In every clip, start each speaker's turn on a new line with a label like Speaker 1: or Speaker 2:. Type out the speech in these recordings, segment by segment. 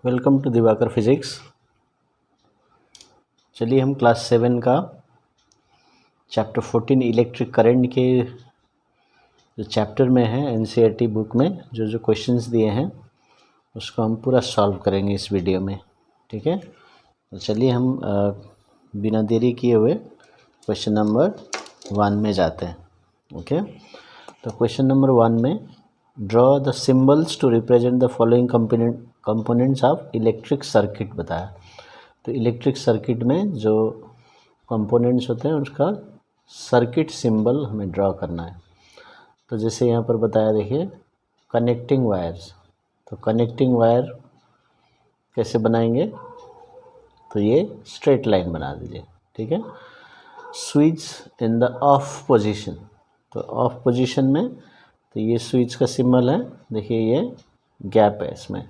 Speaker 1: Welcome to Diwakar physics. चलिए हम class 7 का चैप्टर 14 इलेक्ट्रिक करंट के जो चैप्टर में है एनसीईआरटी बुक में जो क्वेश्चंस दिए हैं उसको हम पूरा सॉल्व करेंगे इस वीडियो में। ठीक है, तो चलिए हम बिना देरी किए हुए क्वेश्चन नंबर 1 में जाते हैं। ओके, तो क्वेश्चन नंबर 1 में draw the symbols to represent the following components of electric circuit बताया। तो इलेक्ट्रिक सर्किट में जो कंपोनेंट्स होते हैं उसका सर्किट सिंबल हमें ड्रॉ करना है। तो जैसे यहाँ पर बताया, देखिए कनेक्टिंग वायर्स। तो कनेक्टिंग वायर कैसे बनाएंगे, तो ये स्ट्रेट लाइन बना दीजिए। ठीक है, switch in the of position. तो ऑफ पोजीशन में तो ये स्विच का सिंबल है, देखिए ये गैप है इसमें,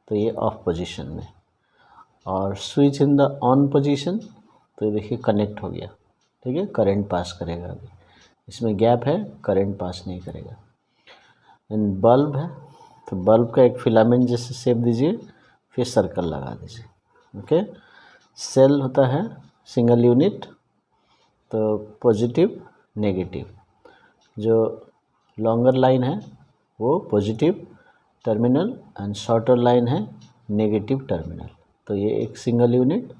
Speaker 1: तो ये ऑफ पोजीशन में। और switch in the on position, तो देखिए कनेक्ट हो गया। ठीक है, करंट पास करेगा, अभी इसमें गैप है, करंट पास नहीं करेगा। एंड बल्ब है, तो बल्ब का एक फिलामेंट जैसे शेप दीजिए, फिर सर्कल लगा दीजिए। ओके, सेल होता है सिंगल यूनिट, तो पॉजिटिव नेगेटिव। जो लॉन्गर लाइन है वो positive terminal and shorter line है नेगेटिव टर्मिनल। तो ये एक सिंगल यूनिट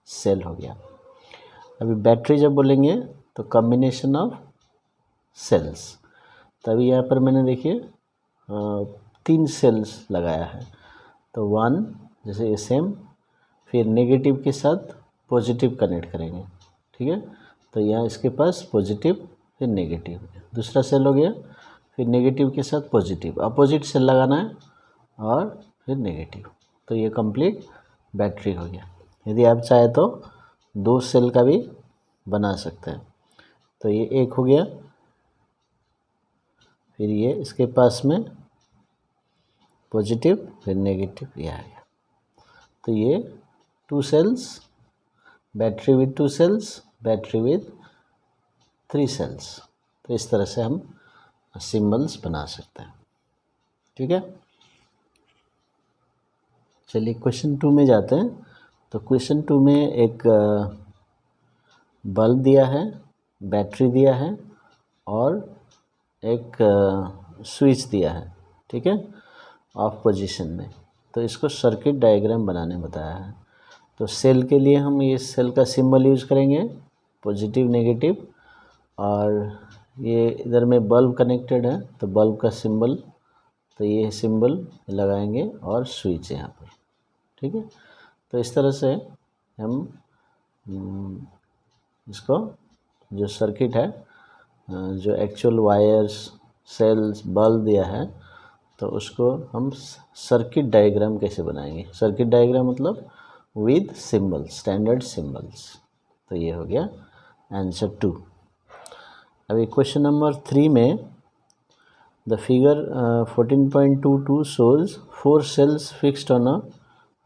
Speaker 1: सेल हो गया। अभी बैटरी जब बोलेंगे तो कॉम्बिनेशन ऑफ सेल्स। तभी यहाँ पर मैंने देखिए 3 सेल्स लगाया है। तो 1 जैसे ये सेम, फिर नेगेटिव के साथ पॉजिटिव कनेक्ट करेंगे। ठीक है, तो यहाँ इसके पास पॉजिटिव फिर नेगेटिव, दूसरा सेल हो गया, फिर नेगेटिव के साथ पॉजिटिव, अपोजिट सेल लगाना है और फिर नेगेटिव। तो ये कंप्लीट बैटरी हो गया। यदि आप चाहे तो 2 सेल का भी बना सकते हैं। तो ये एक हो गया, फिर ये इसके पास में पॉजिटिव फिर नेगेटिव, ये आ गया। तो ये 2 cells, battery with 2 cells, battery with 3 cells. तो इस तरह से हम सिंबल्स बना सकते हैं। ठीक है, चलिए क्वेश्चन 2 में जाते हैं। तो क्वेश्चन 2 में एक बल्ब दिया है, बैटरी दिया है और एक स्विच दिया है। ठीक है, ऑफ पोजीशन में। तो इसको सर्किट डायग्राम बनाने बताया है। तो सेल के लिए हम ये सेल का सिंबल यूज़ करेंगे, पॉजिटिव नेगेटिव। और ये इधर में बल्ब कनेक्टेड है, तो बल्ब का सिंबल, तो ये सिंबल लगाएंगे और स्विच यहाँ पर। ठीक है, तो इस तरह से हम इसको जो सर्किट है, जो एक्चुअल वायर्स सेल्स बल्ब दिया है, तो उसको हम सर्किट डायग्राम कैसे बनाएंगे। सर्किट डायग्राम मतलब विद सिंबल्स, स्टैंडर्ड सिंबल्स। तो ये हो गया आंसर 2। अभी क्वेश्चन नंबर 3 में the figure 14.22 shows 4 cells fixed on a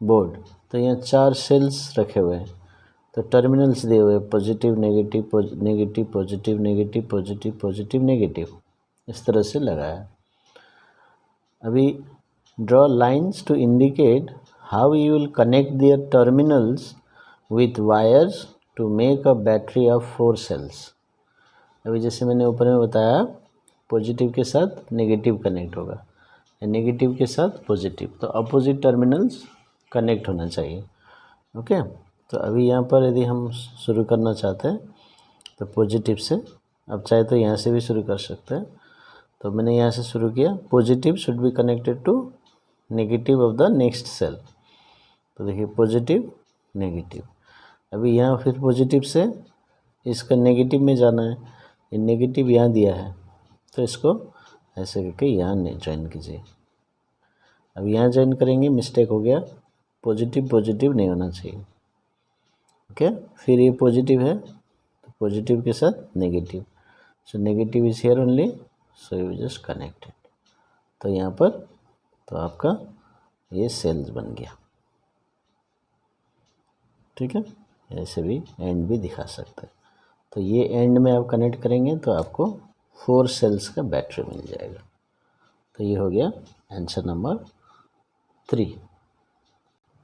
Speaker 1: board. तो यहाँ 4 सेल्स रखे हुए हैं, तो टर्मिनल्स दिए हुए positive negative negative positive negative positive positive negative, इस तरह से लगाया। अभी draw lines to indicate how you will connect their terminals with wires to make a battery of 4 cells. अभी जैसे मैंने ऊपर में बताया, पॉजिटिव के साथ नेगेटिव कनेक्ट होगा, नेगेटिव के साथ पॉजिटिव, तो अपोजिट टर्मिनल्स कनेक्ट होना चाहिए। ओके, तो अभी यहाँ पर यदि हम शुरू करना चाहते हैं तो पॉजिटिव से, अब चाहे तो यहाँ से भी शुरू कर सकते हैं। तो मैंने यहाँ से शुरू किया, positive should be connected to negative of the next cell. तो देखिए पॉजिटिव नेगेटिव, अभी यहाँ फिर पॉजिटिव से इसका नेगेटिव में जाना है, ये नेगेटिव यहाँ दिया है, तो इसको ऐसे करके यहाँ ज्वाइन कीजिए। अब यहाँ ज्वाइन करेंगे, मिस्टेक हो गया, पॉजिटिव पॉजिटिव नहीं होना चाहिए। ओके, फिर ये पॉजिटिव है, तो पॉजिटिव के साथ negative, so negative is here only, so you just connected. तो यहाँ पर तो आपका ये सेल्स बन गया। ठीक है, ऐसे भी एंड भी दिखा सकते हैं। तो ये एंड में आप कनेक्ट करेंगे तो आपको 4 सेल्स का बैटरी मिल जाएगा। तो ये हो गया answer number 3।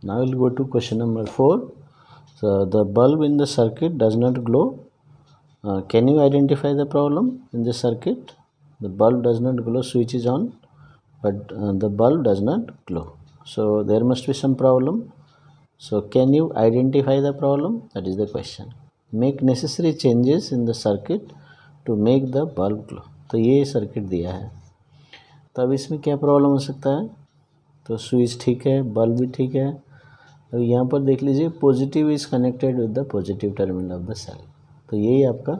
Speaker 1: Now we'll go to question number 4. So the bulb in the circuit does not glow. Can you identify the problem in the circuit? The bulb does not glow, switch is on, but the bulb does not glow. So there must be some problem. So can you identify the problem? That is the question. Make necessary changes in the circuit to make the bulb glow. तो ये circuit दिया है, तो अब इसमें क्या problem हो सकता है? तो स्विच ठीक है, बल्ब भी ठीक है। अब यहाँ पर देख लीजिए, positive is connected with the positive terminal of the cell, तो यही आपका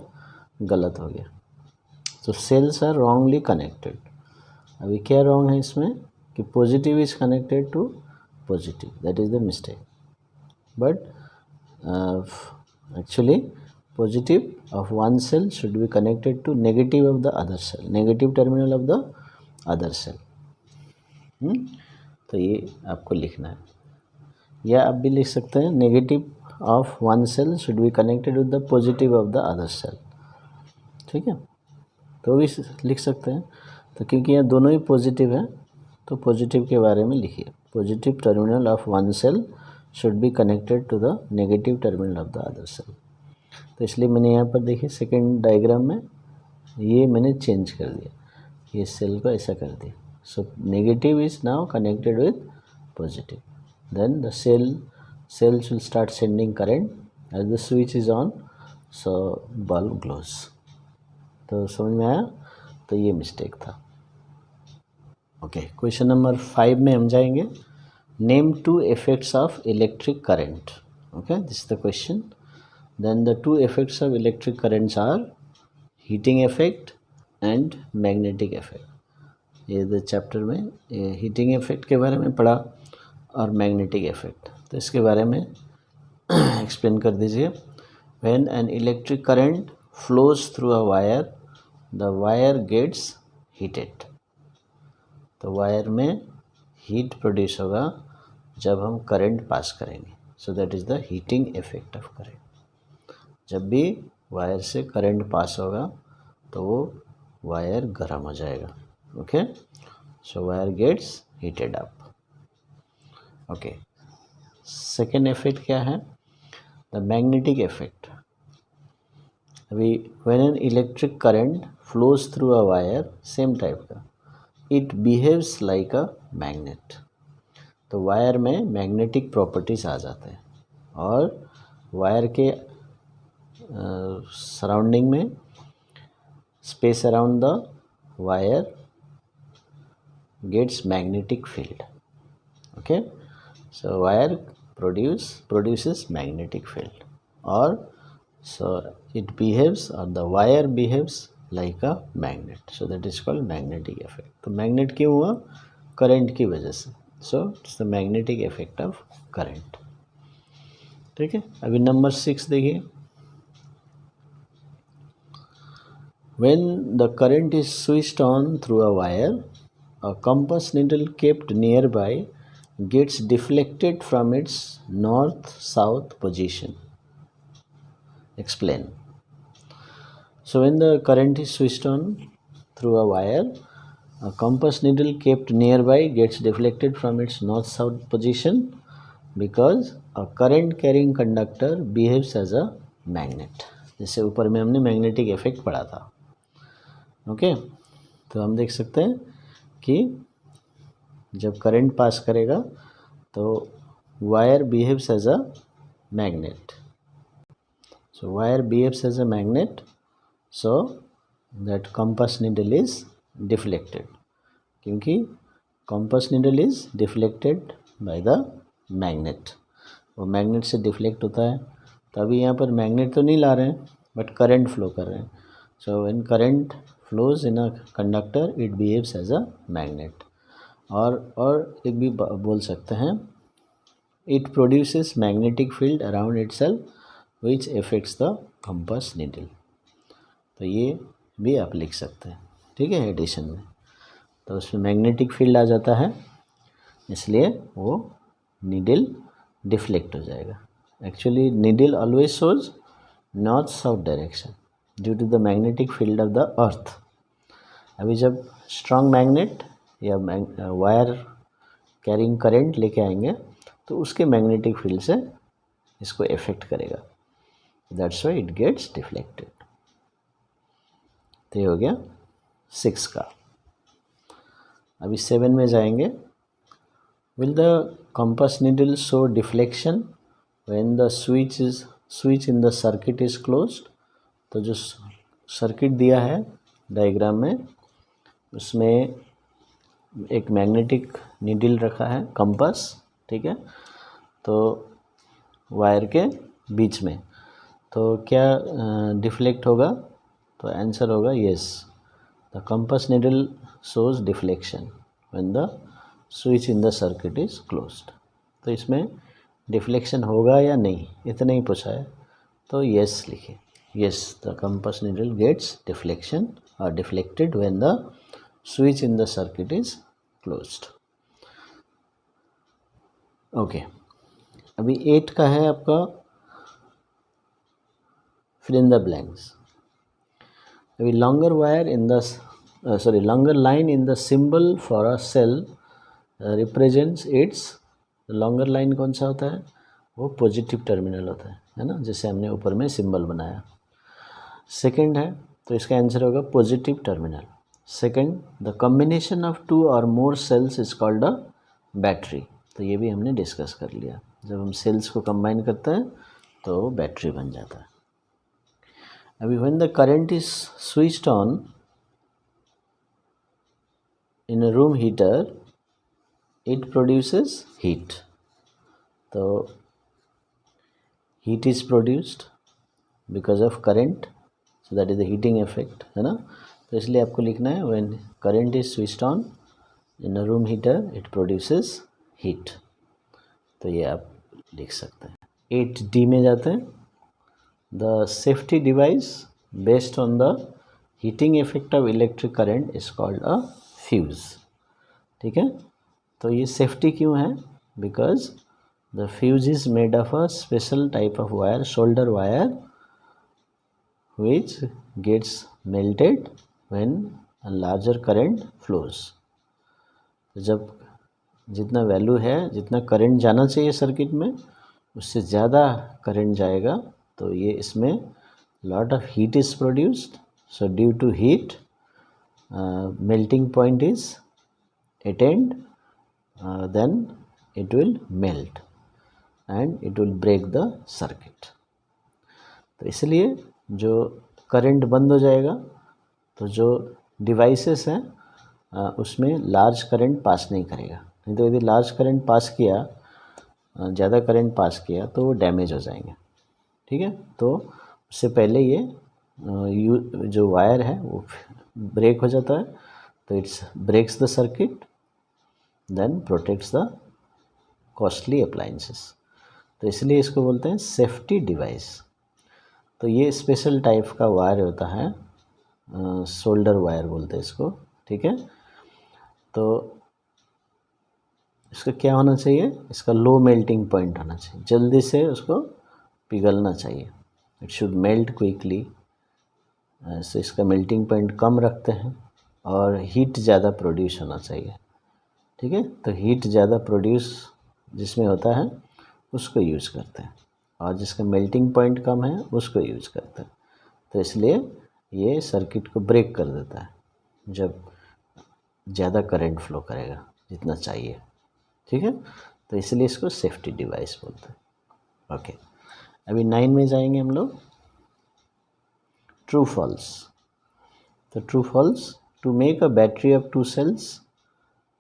Speaker 1: गलत हो गया। तो सेल्स आर रॉन्गली कनेक्टेड। अभी क्या रॉन्ग है इसमें कि positive is connected to positive, that is the mistake. But actually positive of one cell should be connected to negative of the other cell, negative terminal of the other cell। तो ये आपको लिखना है, या आप भी लिख सकते हैं negative of one cell should be connected with the positive of the other cell, ठीक है, तो भी लिख सकते हैं। तो क्योंकि यहाँ दोनों ही पॉजिटिव है, तो पॉजिटिव के बारे में लिखिए, positive terminal of one cell should be connected to the negative terminal of the other cell. तो इसलिए मैंने यहाँ पर देखिए सेकेंड डायग्राम में ये मैंने चेंज कर दिया, ये सेल को ऐसा कर दिया। So negative is now connected with positive, then the cells will start sending current as the switch is on, so bulb glows. तो समझ में आया? तो ये मिस्टेक था। ओके, क्वेश्चन नंबर 5 में हम जाएंगे। Name 2 effects of electric current. Okay, this is the question. Then the 2 effects of electric currents are heating effect and magnetic effect। ये द चैप्टर में हीटिंग इफेक्ट के बारे में पढ़ा और मैग्नेटिक इफेक्ट, तो इसके बारे में एक्सप्लेन कर दीजिए। When an electric current flows through a wire, the wire gets heated। तो वायर में हीट प्रोड्यूस होगा जब हम करंट पास करेंगे, so that is the heating effect of current. जब भी वायर से करंट पास होगा तो वो वायर गर्म हो जाएगा। Okay, so wire gets heated up. Okay, second effect क्या है? The magnetic effect. अभी when an electric current flows through a wire, same type का, it behaves like a magnet. तो वायर में मैग्नेटिक प्रॉपर्टीज आ जाते हैं और वायर के सराउंडिंग में space around the wire gets magnetic field. Okay, so wire produces magnetic field, और so it behaves, or the wire behaves like a magnet, so that is called magnetic effect। तो magnet क्यों हुआ? Current की वजह से, so it's the magnetic effect of current। ठीक है, अभी नंबर 6 देखिए। When the current is switched on through a wire, a compass needle kept nearby gets deflected from its north-south position। Explain। So when the current is switched on through a wire, a compass needle kept nearby gets deflected from its north-south position because a current carrying conductor behaves as a magnet। जैसे ऊपर में हमने magnetic effect पढ़ा था। Okay, तो हम देख सकते हैं कि जब करंट पास करेगा तो wire behaves as a magnet. So wire behaves as a magnet, so that compass needle is deflected, क्योंकि compass needle is deflected by the magnet. वो मैग्नेट से डिफ्लेक्ट होता है, तो अभी यहाँ पर मैग्नेट तो नहीं ला रहे हैं बट करंट फ्लो कर रहे हैं। So when current flows in a conductor, it behaves as a magnet। और एक भी बोल सकते हैं, it produces magnetic field around itself which affects the compass needle। तो ये भी आप लिख सकते हैं, ठीक है, एडिशन में। तो उसमें मैग्नेटिक फील्ड आ जाता है, इसलिए वो नीडल डिफ्लेक्ट हो जाएगा। Actually needle always shows north south direction due to the magnetic field of the earth. अभी जब स्ट्रॉन्ग मैग्नेट या वायर कैरिंग करंट लेके आएंगे तो उसके मैग्नेटिक फील्ड से इसको इफेक्ट करेगा, that's why it gets deflected. तो ये हो गया 6 का। अभी 7 में जाएंगे। Will the compass needle show deflection when the switch in the circuit is closed. तो जो सर्किट दिया है डायग्राम में, उसमें एक मैग्नेटिक नीडल रखा है, कंपास, ठीक है, तो वायर के बीच में। तो क्या डिफ्लेक्ट होगा? तो आंसर होगा yes, the compass needle shows deflection when the switch in the circuit is closed. तो इसमें डिफ्लेक्शन होगा या नहीं, इतना ही पूछा है, तो यस लिखिए। Yes, the compass needle gets deflection और deflected when the switch in the circuit is closed. Okay, अभी 8 का है आपका fill in the blanks. अभी longer wire in the longer line in the symbol for a cell represents its longer line कौन सा होता है? वो पॉजिटिव टर्मिनल होता है ना, जैसे हमने ऊपर में सिंबल बनाया। सेकंड है तो इसका आंसर होगा positive terminal. Second, the combination of 2 और more cells is called a battery. तो ये भी हमने डिस्कस कर लिया, जब हम सेल्स को कंबाइन करते हैं तो बैटरी बन जाता है। अभी when the current is switched on in a room heater, it produces heat. तो heat is produced because of current, so that is the heating effect, है ना। तो इसलिए आपको लिखना है when current is switched on in a room heater, it produces heat। तो ये आप लिख सकते हैं। 8D में जाते हैं। The safety device based on the heating effect of electric current is called a fuse। ठीक है, तो ये safety क्यों है? Because the fuse is made of a special type of wire, solder wire, which gets melted when a larger current flows। जब जितना value है, जितना करंट जाना चाहिए सर्किट में, उससे ज़्यादा करंट जाएगा, तो ये इसमें lot of heat is produced, so due to heat melting point is attained, then it will melt and it will break the circuit। तो इसलिए जो करंट बंद हो जाएगा तो जो डिवाइसेस हैं उसमें लार्ज करंट पास नहीं करेगा। नहीं तो यदि लार्ज करंट पास किया, ज़्यादा करंट पास किया, तो वो डैमेज हो जाएंगे। ठीक है, तो उससे पहले ये जो वायर है वो ब्रेक हो जाता है, तो it's breaks the circuit, then protects the costly appliances. तो इसलिए इसको बोलते हैं सेफ्टी डिवाइस। तो ये स्पेशल टाइप का वायर होता है, सोल्डर वायर बोलते हैं इसको। ठीक है, तो इसका क्या होना चाहिए? इसका लो मेल्टिंग पॉइंट होना चाहिए, जल्दी से उसको पिघलना चाहिए। It should melt quickly. ऐसे इसका मेल्टिंग पॉइंट कम रखते हैं और हीट ज़्यादा प्रोड्यूस होना चाहिए। ठीक है, तो हीट ज़्यादा प्रोड्यूस जिसमें होता है उसको यूज़ करते हैं, और जिसका मेल्टिंग पॉइंट कम है उसको यूज़ करते हैं। तो इसलिए ये सर्किट को ब्रेक कर देता है जब ज़्यादा करंट फ्लो करेगा जितना चाहिए। ठीक है, तो इसलिए इसको सेफ्टी डिवाइस बोलते हैं। ओके, अभी 9 में जाएंगे हम लोग। True false. तो true false, to make a battery of 2 cells,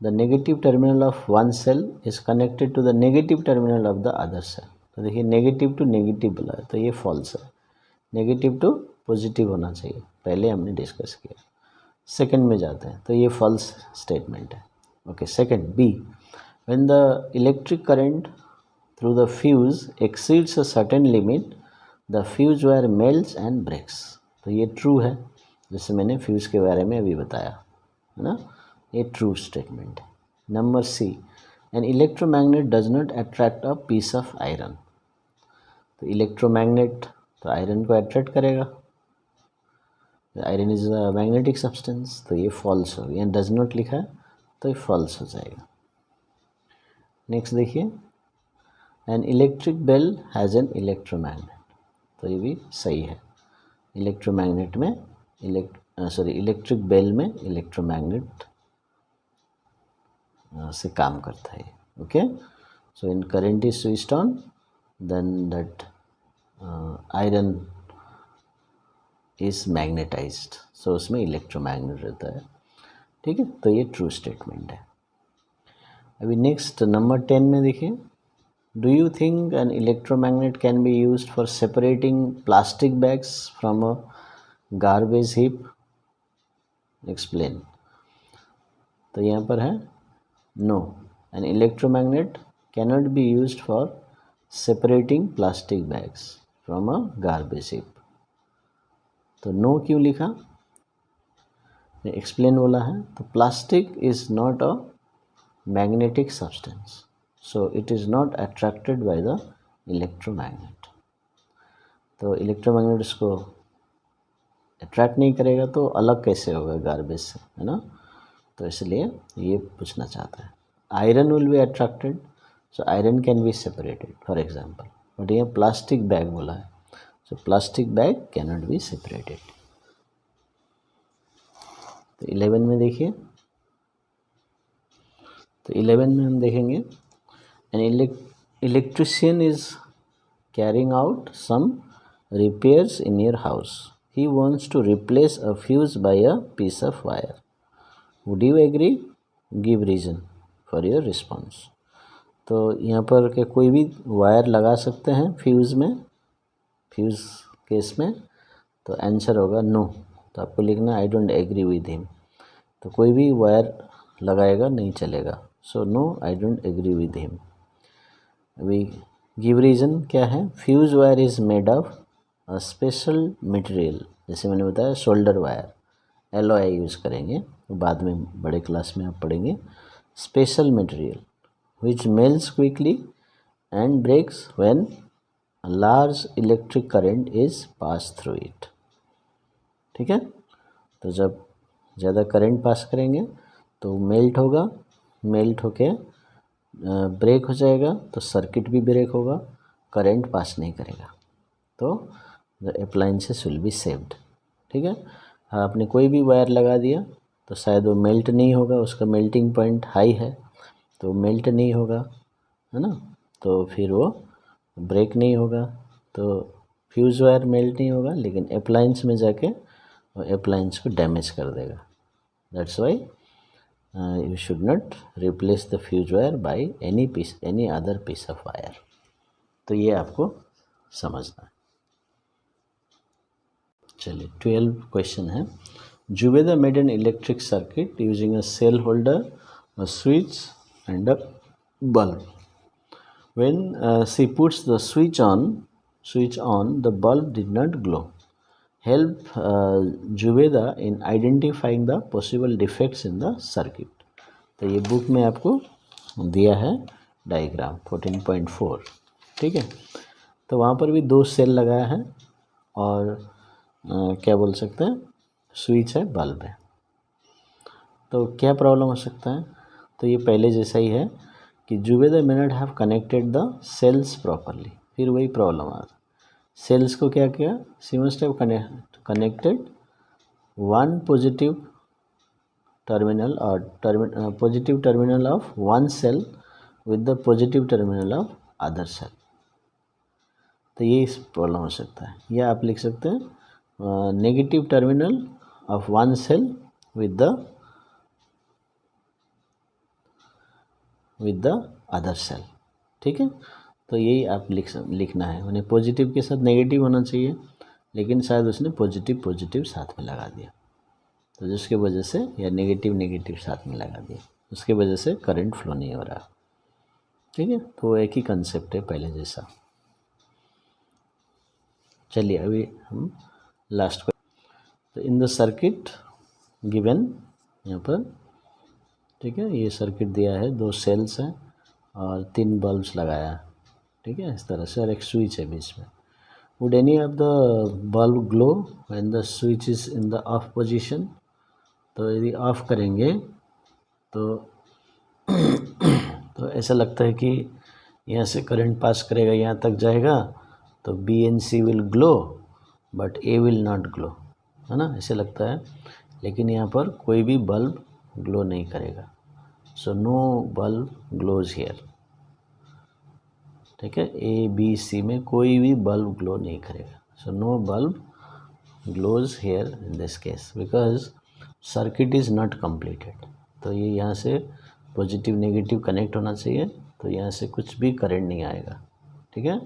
Speaker 1: the negative terminal of 1 cell is connected to the negative terminal of the other cell। तो देखिए नेगेटिव टू नेगेटिव बोला है, तो ये फॉल्स है। नेगेटिव टू पॉजिटिव होना चाहिए, पहले हमने डिस्कस किया। सेकंड में जाते हैं, तो ये फॉल्स स्टेटमेंट है। Okay, second B, when the electric current through the fuse exceeds a certain limit, the fuse wire melts and breaks। तो ये ट्रू है, जैसे मैंने फ्यूज़ के बारे में अभी बताया है ना, ये ट्रू स्टेटमेंट है। Number C, an electromagnet does not attract a piece of iron. तो इलेक्ट्रोमैग्नेट तो आयरन को अट्रैक्ट करेगा, iron is a magnetic substance, तो ये फॉल्स हो गया। डज नॉट लिखा है तो ये फॉल्स हो जाएगा। नेक्स्ट देखिए, an electric bell has an electromagnet, तो ये भी सही है। इलेक्ट्रोमैग्नेट में इलेक्ट्रिक बेल में इलेक्ट्रोमैग्नेट से काम करता है। Okay, so in current is switched on then that iron is magnetised, so उसमें इलेक्ट्रोमैग्नेट रहता है। ठीक है, तो ये ट्रू स्टेटमेंट है। अभी नेक्स्ट नंबर 10 में देखिए, do you think an electromagnet can be used for separating plastic bags from a garbage heap? Explain. तो यहाँ पर है no, an electromagnet cannot be used for separating plastic bags from a garbage heap. तो no क्यों लिखा? Explain बोला है, तो plastic is not a magnetic substance, so it is not attracted by the electromagnet. तो इलेक्ट्रोमैग्नेट इसको attract नहीं करेगा तो अलग कैसे होगा गार्बेज से, है ना? तो इसलिए ये पूछना चाहता है। Iron will be attracted, so iron can be separated for example, but ये प्लास्टिक बैग बोला है, so plastic bag can not be separated. तो 11 में देखिए, तो 11 में हम देखेंगे an electrician is carrying out some repairs in your house. He wants to replace a fuse by a piece of wire. Would you agree? Give reason for your response. तो यहाँ पर के कोई भी वायर लगा सकते हैं फ्यूज़ में, फ्यूज़ केस में, तो आंसर होगा नो। तो आपको लिखना I don't agree with him, तो कोई भी वायर लगाएगा नहीं चलेगा, so no I don't agree with him. अभी गिव रीज़न क्या है? Fuse wire is made of a special material, जैसे मैंने बताया शोल्डर वायर, एलओआई यूज़ करेंगे, बाद में बड़े क्लास में आप पढ़ेंगे। Special material which melts quickly and breaks when a large electric current is pass through it. ठीक है, तो जब ज़्यादा करंट पास करेंगे तो मेल्ट होगा, मेल्ट होके ब्रेक हो जाएगा, तो सर्किट भी ब्रेक होगा, करंट पास नहीं करेगा, तो the appliances will be saved. ठीक है, आपने कोई भी वायर लगा दिया तो शायद वो मेल्ट नहीं होगा, उसका मेल्टिंग पॉइंट हाई है तो मेल्ट नहीं होगा, है ना? तो फिर वो ब्रेक नहीं होगा, तो फ्यूज़ वायर मेल्ट नहीं होगा, लेकिन अप्लायंस में जाके वो अप्लायंस को डैमेज कर देगा। That's why you should not replace the fuse wire by any other piece of wire। तो ये आपको समझना है। चलिए 12 क्वेश्चन है। Zubeda made an electric circuit using a cell holder, a switch and a bulb. When she puts the switch on, the bulb did not glow. Help Juveda in identifying the possible defects in the circuit। तो ये book में आपको दिया है diagram 14.4। ठीक है, तो वहाँ पर भी 2 सेल लगाया है और क्या बोल सकते हैं, स्विच है, बल्ब है। तो क्या प्रॉब्लम हो सकता है? तो ये पहले जैसा ही है कि Zubeda may not have connected the cells properly, फिर वही प्रॉब्लम आ रहा। सेल्स को क्या किया? She must have connected one positive terminal और positive terminal of one cell with the positive terminal of other cell. तो ये इस प्रॉब्लम हो सकता है, या आप लिख सकते हैं negative terminal of one cell with the other cell. ठीक है, तो यही आप लिखना है, उन्हें पॉजिटिव के साथ नेगेटिव होना चाहिए, लेकिन शायद उसने पॉजिटिव साथ में लगा दिया, तो जिसकी वजह से, या नेगेटिव साथ में लगा दिया, उसकी वजह से करंट फ्लो नहीं हो रहा। ठीक है, तो एक ही कंसेप्ट है पहले जैसा। चलिए अभी हम लास्ट को, तो इन द सर्किट गिवन यहाँ पर, ठीक है, ये सर्किट दिया है, 2 सेल्स हैं और 3 बल्ब्स लगाया है। ठीक है, इस तरह से, और एक स्विच है बीच में। Would any of the bulb glow when the switch is in the of position? तो यदि ऑफ करेंगे तो तो ऐसा लगता है कि यहाँ से करंट पास करेगा, यहाँ तक जाएगा, तो B and C will glow but A will not glow, है ना, ऐसे लगता है। लेकिन यहाँ पर कोई भी बल्ब ग्लो नहीं करेगा, so no bulb glows here. ठीक है, ए बी सी में कोई भी बल्ब ग्लो नहीं करेगा, so no bulb glows here in this case because circuit is not completed. तो ये यहाँ से पॉजिटिव नेगेटिव कनेक्ट होना चाहिए, तो यहाँ से कुछ भी करंट नहीं आएगा। ठीक है,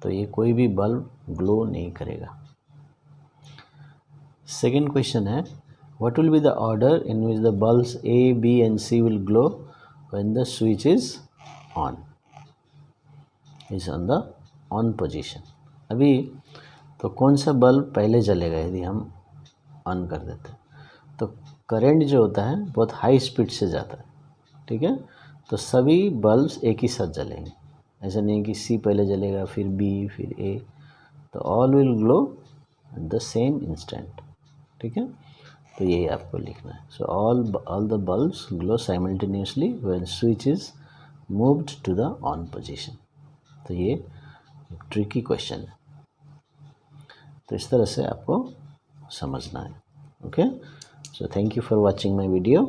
Speaker 1: तो ये कोई भी बल्ब ग्लो नहीं करेगा। सेकेंड क्वेश्चन है, what will be the order in which the bulbs A B and C will glow when the switch is on, is on the on position. अभी तो कौन सा बल्ब पहले जलेगा यदि हम ऑन कर देते हैं? तो करंट जो होता है बहुत हाई स्पीड से जाता है। ठीक है, तो सभी बल्ब्स एक ही साथ जलेंगे, ऐसा नहीं कि सी पहले जलेगा फिर बी फिर ए, तो all will glow at the same instant. ठीक है, तो यही आपको लिखना है। So all the bulbs glow simultaneously when switch is moved to the on position. तो ये एक ट्रिकी क्वेश्चन है, तो इस तरह से आपको समझना है। Okay, so thank you for watching my video.